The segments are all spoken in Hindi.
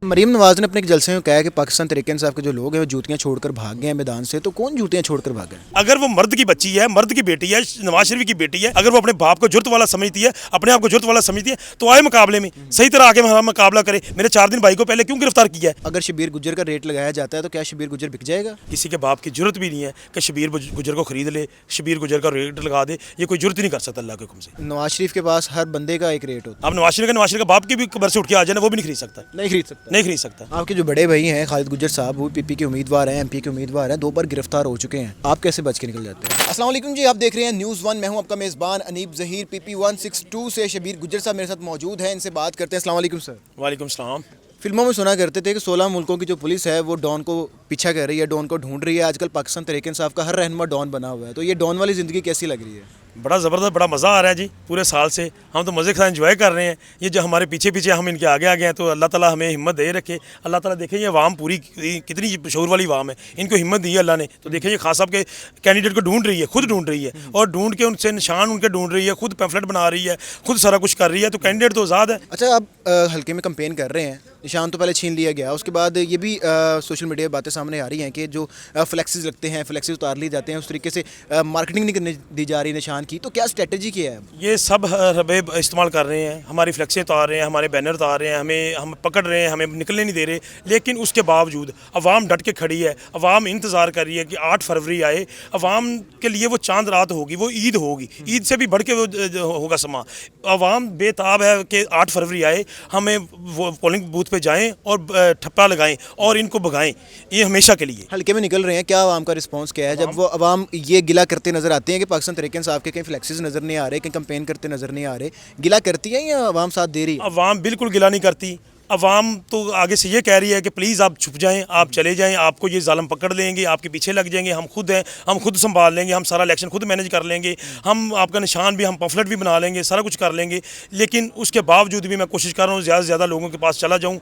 मरीम नवाज ने अपने एक जलसे में कहा है कि पाकिस्तान तहरीक इंसाफ के जो लोग हैं वो जूतियां छोड़कर भाग गए हैं मैदान से। तो कौन जूतियां छोड़कर भागा है? अगर वो मर्द की बच्ची है, मर्द की बेटी है, नवाज शरीफ की बेटी है, अगर वो अपने बाप को जुर्त वाला समझती है, अपने आप को जुर्त वाला समझती है, तो आए मुकाबले में सही तरह आके हमारा मुकाबला करे। मेरे 4 दिन भाई को पहले क्यों गिरफ्तार किया है? अगर शबीर गुज्जर का रेट लगाया जाता है तो क्या शबीर गुज्जर बिक जाएगा? किसी के बाप की जरूरत भी नहीं है कि शबीर गुजर को खरीद ले, शबीर गुजर का रेट लगा दे। ये कोई जरूरत ही नहीं कर सकता अल्लाह के हुक्म से। नवाज शरीफ के पास हर बंदे का एक रेट होता अब नवाज शरीफ का बाप की भी कबर से उठ के आ जाए ना, वो भी नहीं खरीद सकता। है, नहीं खरीद सकता। नहीं खरीद सकता। आपके जो बड़े भाई हैं खालिद गुज्जर साहब, वो पीपी के उम्मीदवार हैं, एमपी के उम्मीदवार हैं, 2 बार गिरफ्तार हो चुके हैं। आप कैसे बच के निकल जाते हैं? अस्सलाम वालेकुम जी, आप देख रहे हैं न्यूज़ 1। मैं हूं आपका मेज़बान अनीब ज़हीर। पीपी 162 से शबीर गुज्जर साहब मेरे साथ मौजूद हैं, इनसे बात करते हैं। अस्सलाम वालेकुम सर। वालेकुम सलाम। फिल्मों में सुना करते थे कि 16 मुल्कों की जो पुलिस है वो डॉन को पीछा कर रही है, डॉन को ढूंढ रही है। आजकल पाकिस्तान तहरीक इंसाफ का हर रहनुमा डॉन बना हुआ है। तो ये डॉन वाली ज़िंदगी कैसी लग रही है? बड़ा ज़बरदस्त, बड़ा मज़ा आ रहा है जी। पूरे साल से हम तो मज़े के साथ एंजॉय कर रहे हैं। ये जो हमारे पीछे पीछे हम इनके आगे आगे हैं, तो अल्लाह ताला हमें हिम्मत दे रखे। अल्लाह ताला देखें ये अवाम पूरी कितनी शऊर वाली अवाम है, इनको हिम्मत दी है अल्लाह ने। तो देखें ये खास साहब के कैंडिडेट को ढूंढ रही है, खुद ढूंढ रही है, और ढूंढ के उनसे निशान उनके ढूंढ रही है, खुद पैम्फलेट बना रही है, खुद सारा कुछ कर रही है। तो कैंडिडेट तो आज़ाद है। अच्छा, आप हल्के में कंपेन कर रहे हैं, निशान तो पहले छीन लिया गया, उसके बाद ये भी सोशल मीडिया बातें सामने आ रही हैं कि जो फ्लेक्सेस लगते हैं, फ्लेक्सेस उतार लिए जाते हैं, उस तरीके से मार्केटिंग नहीं करने दी जा रही निशान की। तो क्या स्ट्रेटजी क्या है? ये सब रबे इस्तेमाल कर रहे हैं, हमारी फ्लेक्सें उतार रहे हैं, हमारे बैनर उतार रहे हैं, हम पकड़ रहे हैं, हमें निकलने नहीं दे रहे। लेकिन उसके बावजूद अवाम डट के खड़ी है, अवाम इंतज़ार कर रही है कि 8 फरवरी आए। अवाम के लिए वो चांद रात होगी, वो ईद होगी, ईद से भी बढ़ के वो होगा समा। अवाम बेताब है कि 8 फरवरी आए, हमें वो पोलिंग बूथ पे जाएं और ठप्पा लगाएं और इनको भगाएं, ये हमेशा के लिए। हल्के में निकल रहे हैं, क्या आवाम का रिस्पांस क्या है जब वो अवाम ये गिला करते नजर आते हैं कि पाकिस्तान तहरीक इंसाफ के कहीं फ्लेक्सेस नज़र नहीं आ रहे, कहीं कंपेन करते नज़र नहीं आ रहे? गिला करती है या अवाम साथ दे रही है? अवाम बिल्कुल गिला नहीं करती। अवाम तो आगे से ये कह रही है कि प्लीज़ आप छुप जाएं, आप चले जाएं, आपको ये जालिम पकड़ लेंगे, आपके पीछे लग जाएंगे। हम खुद हैं, हम खुद संभाल लेंगे, हम सारा इलेक्शन खुद मैनेज कर लेंगे, हम आपका निशान भी, हम पम्फलेट भी बना लेंगे, सारा कुछ कर लेंगे। लेकिन उसके बावजूद भी मैं कोशिश कर रहा हूँ ज़्यादा से ज़्यादा लोगों के पास चला जाऊँ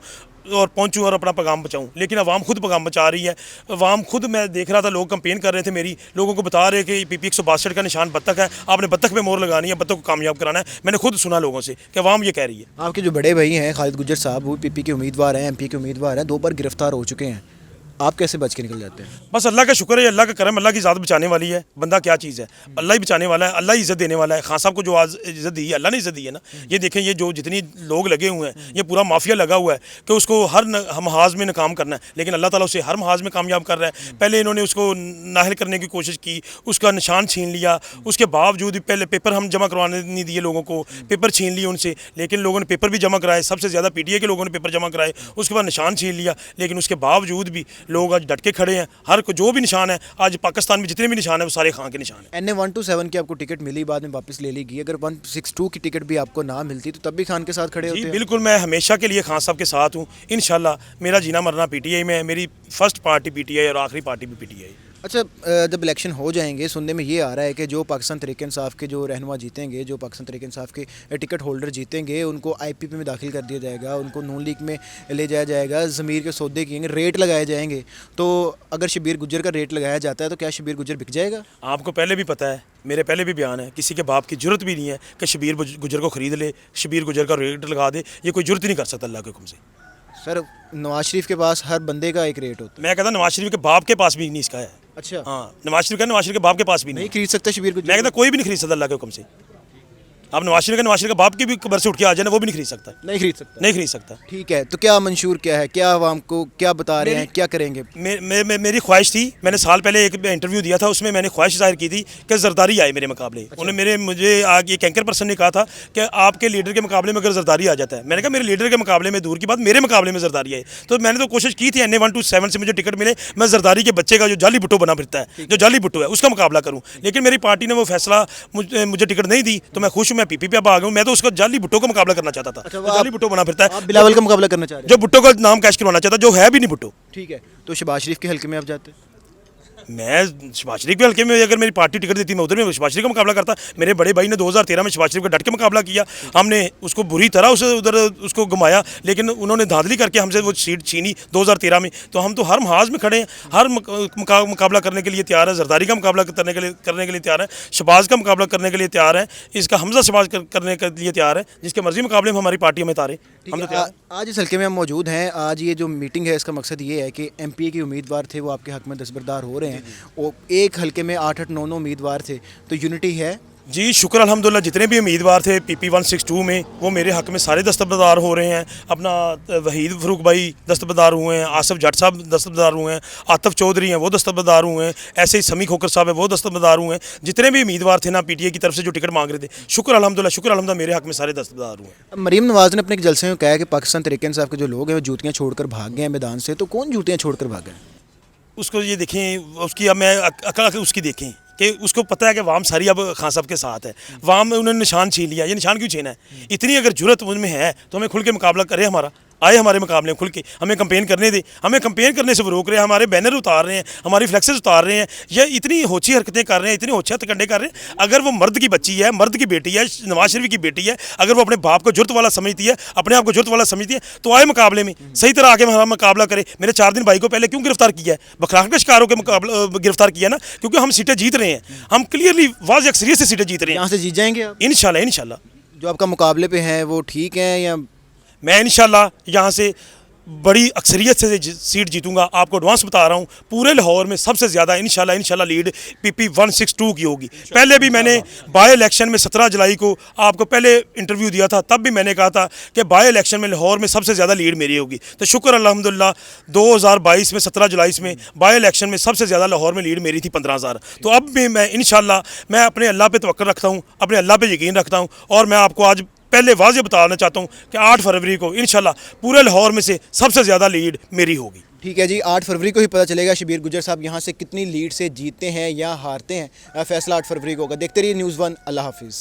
और पहुंचूं और अपना पैगाम बचाऊं। लेकिन अवाम खुद पैगाम बचा रही है। अवाम खुद, मैं देख रहा था लोग कंपेन कर रहे थे मेरी, लोगों को बता रहे कि पीपी 162 का निशान बत्तख है, आपने बत्तख पे मोहर लगानी है, बत्तख को कामयाब कराना है। मैंने खुद सुना लोगों से कि अवाम ये कह रही है। आपके जो बड़े भाई हैं खालिद गुज्जर साहब, वो पीपी के उम्मीदवार हैं, एमपी के उम्मीदवार हैं, 2 बार गिरफ्तार हो चुके हैं। आप कैसे बच के निकल जाते हैं? बस अल्लाह का शुक्र है, अल्लाह का करम, अल्लाह की ज़ात बचाने वाली है। बंदा क्या चीज़ है, अल्लाह ही बचाने वाला है, अल्लाह ही इज़्ज़त देने वाला है। खान साहब को जो आज इज़्ज़त दी है, अल्लाह ने इज़्ज़त दी है ना। ये देखें, ये जो जितनी लोग लगे हुए हैं, ये पूरा माफिया लगा हुआ है कि उसको हर महाज में नाकाम करना है। लेकिन अल्लाह ताला उसे हर महाज में कामयाब कर रहा है। पहले इन्होंने उसको नाहल करने की कोशिश की, उसका निशान छीन लिया, उसके बावजूद पहले पेपर हम जमा करवाने नहीं दिए लोगों को, पेपर छीन लिए उनसे। लेकिन लोगों ने पेपर भी जमा कराए, सबसे ज़्यादा पीटीआई के लोगों ने पेपर जमा कराए, उसके बाद निशान छीन लिया। लेकिन उसके बावजूद भी लोग आज डट के खड़े हैं। हर को जो भी निशान है, आज पाकिस्तान में जितने भी निशान है वो सारे खान के निशान है। NA 127 की आपको टिकट मिली, बाद में वापस ले ली गई। अगर 162 की टिकट भी आपको ना मिलती तो तब भी खान के साथ खड़े होते? बिल्कुल, मैं हमेशा के लिए खान साहब के साथ हूँ। इंशाल्लाह मेरा जीना मरना पीटीआई में है। मेरी फर्स्ट पार्टी पीटीआई और आखिरी पार्टी भी पीटीआई। अच्छा, जब इलेक्शन हो जाएंगे, सुनने में ये आ रहा है कि जो पाकिस्तान तहरीक इंसाफ के जो रहनुमा जीतेंगे, जो पाकिस्तान तहरीक इंसाफ के टिकट होल्डर जीतेंगे, उनको IPP में दाखिल कर दिया जाएगा, उनको नून लीग में ले जाया जाएगा, ज़मीर के सौदे किएंगे, रेट लगाए जाएंगे। तो अगर शबीर गुज्जर का रेट लगाया जाता है तो क्या शबीर गुज्जर बिक जाएगा? आपको पहले भी पता है, मेरे पहले भी बयान है, किसी के बाप की जरूरत भी नहीं है कि शबीर गुजर को खरीद ले, शबीर गुजर का रेट लगा दे। ये कोई जरूरत ही नहीं कर सकता अल्लाह के हुक्म से। सर, नवाज शरीफ के पास हर बंदे का एक रेट होता है। मैं कहता नवाज शरीफ के बाप के पास भी नहीं इसका है। अच्छा, हाँ, नवाज शरीफ के बाप के पास भी नहीं खरीद सकता शबीर गुज्जर? मैं कहता कोई भी नहीं खरीद सकता अल्लाह के हुक्म से। आप नवाज शरीफ का बाप की भी कबर से उठ के आ जाए ना, वो भी नहीं खरीद सकता। नहीं खरीद सकता? नहीं खरीद सकता। ठीक है, तो क्या मंशूर क्या है, क्या आवाम को क्या बता रहे हैं, क्या करेंगे? मेरी ख्वाहिश थी, मैंने साल पहले एक इंटरव्यू दिया था, उसमें मैंने ख्वाहिश जाहिर की थी कि जरदारी आए मेरे मुकाबले। अच्छा। उन्होंने मुझे आगे एक एंकर पर्सन ने कहा था कि आपके लीडर के मुकाबले में अगर जरदारी आ जाता है। मैंने कहा मेरे लीडर के मुकाबले में दूर की बात, मेरे मुकाबले में जरदारी आए। तो मैंने तो कोशिश की थी NA 127 से मुझे टिकट मिले, मैं जरदारी के बच्चे का जो जाली भुट्टो बना फिरता है, जो जाली भुट्टो है, उसका मुकाबला करूँ। लेकिन मेरी पार्टी ने वो फैसला मुझे टिकट नहीं दी, तो मैं खुश हूँ, मैं PPP पे आ गया हूँ। मैं तो उसका जाली भुट्टो का मुकाबला करना चाहता था। अच्छा, तो जाली भुट्टो बना फिरता है, आप बिलावल का मुकाबला करना चाह रहे हैं? जो भुट्टो का नाम कैश करवाना चाहता, जो है भी नहीं भुट्टो। ठीक है, तो शहबाज शरीफ के हल्के में आप जाते? मैं शहबाज शरीफ के हल्के में अगर मेरी पार्टी टिकट देती, मैं उधर में शहबाज शरीफ का मुकाबला करता। मेरे बड़े भाई ने 2013 में शहबाज शरीफ का डट के मुकाबला किया, हमने उसको बुरी तरह उधर उसको घुमाया, लेकिन उन्होंने धांधली करके हमसे वो सीट छीनी 2013 में। तो हम तो हर महाज में खड़े हैं, हर मुकाबला करने के लिए तैयार है। जरदारी का मुकाबला करने के लिए तैयार है, शहबाज का मुकाबला करने के लिए तैयार है, इसका हमजा शहबाज करने के लिए तैयार है। जिसके मर्जी मुकाबले में हमारी पार्टी हमें तारे। हम तो तैयार हैं। आज इस हल्के में हम मौजूद हैं। आज ये जो मीटिंग है इसका मकसद ये है कि एमपीए के उम्मीदवार थे वो आपके हक में दस्तबरदार हो रहे हैं। वो एक हल्के में 8-8 9-9 उम्मीदवार थे, तो यूनिटी है। जी शुक्र अल्हम्दुलिल्लाह, जितने भी उम्मीदवार थे PP 162 में वो मेरे हक में सारे दस्तबरदार हो रहे हैं। अपना वहीद फ़रूक भाई दस्तबरदार हुए हैं, आसिफ जट साहब दस्तबरदार हुए हैं, आतिफ चौधरी हैं वो दस्तबरदार हुए हैं, ऐसे ही समी खोकर साहब है वो दस्तबरदार हुए हैं। जितने भी उम्मीदवार थे ना PTI की तरफ से जो टिकट मांग रहे थे, शुक्र अल्हम्दुलिल्लाह मेरे हक में सारे दस्तबरदार हुए हैं। मरीम नवाज़ ने अपने एक जलसे में कहा है कि पाकिस्तान तहरीक इंसाफ के जो लोग हैं वो जूतियाँ छोड़कर भाग गए हैं मैदान से। तो कौन जूतियाँ छोड़कर भाग गए? उसको ये देखें, उसकी अब मैं अकल उसकी देखें कि उसको पता है कि वाम सारी अब खान साहब के साथ है। वाम में उन्होंने निशान छीन लिया, ये निशान क्यों छीना है? इतनी अगर जुर्रत उनमें है तो हमें खुल के मुकाबला करे, हमारा आए हमारे मुकाबले में खुल के, हमें कंपेन करने दे। हमें कंपेन करने से वो रोक रहे हैं, हमारे बैनर उतार रहे हैं, हमारी फ्लैक्सेस उतार रहे हैं, ये इतनी होची हरकतें कर रहे हैं, इतने होचे हथकंडे कर रहे हैं। अगर वो मर्द की बच्ची है, मर्द की बेटी है, नवाज शरीफ की बेटी है, अगर वो अपने बाप को जुर्रत वाला समझती है, अपने आप को जुर्रत वाला समझती है, तो आए मुकाबले में सही तरह आके हमारा मुकाबला करे। मेरे 4 दिन भाई को पहले क्यों गिरफ्तार किया है? बखलाहट का शिकार होकर मुकाबला गिरफ्तार किया ना, क्योंकि हम सीटें जीत रहे हैं, हम क्लियरली वाज़ अक्सरियत से सीटें जीत रहे हैं। यहाँ से जीत जाएंगे आप? इंशाल्लाह जो आपका मुकाबले पे हैं वो ठीक हैं या? मैं इंशाल्लाह यहाँ से बड़ी अक्सरियत से सीट जीतूंगा। आपको एडवांस बता रहा हूँ, पूरे लाहौर में सबसे ज़्यादा इंशाल्लाह लीड PP 162 की होगी। पहले भी मैंने बाई इलेक्शन में 17 जुलाई को आपको पहले इंटरव्यू दिया था, तब भी मैंने कहा था कि बाई इलेक्शन में लाहौर में सबसे ज़्यादा लीड मेरी होगी। तो शुक्र अल्हम्दुलिल्लाह 2022 में 17 जुलाई में बाई इलेक्शन में सबसे ज़्यादा लाहौर में लीड मेरी थी 15,000। तो अब भी मैं इंशाल्लाह मैं अपने अल्लाह पे तवक्कुल रखता हूँ, अपने अल्लाह पे यकीन रखता हूँ। और मैं आपको आज पहले वाज़े बताना चाहता हूँ कि 8 फरवरी को इंशाल्लाह पूरे लाहौर में से सबसे ज़्यादा लीड मेरी होगी। ठीक है जी, 8 फरवरी को ही पता चलेगा शबीर गुजर साहब यहाँ से कितनी लीड से जीतते हैं या हारते हैं। फैसला 8 फरवरी को होगा। देखते रहिए News 1। अल्लाह हाफिज़।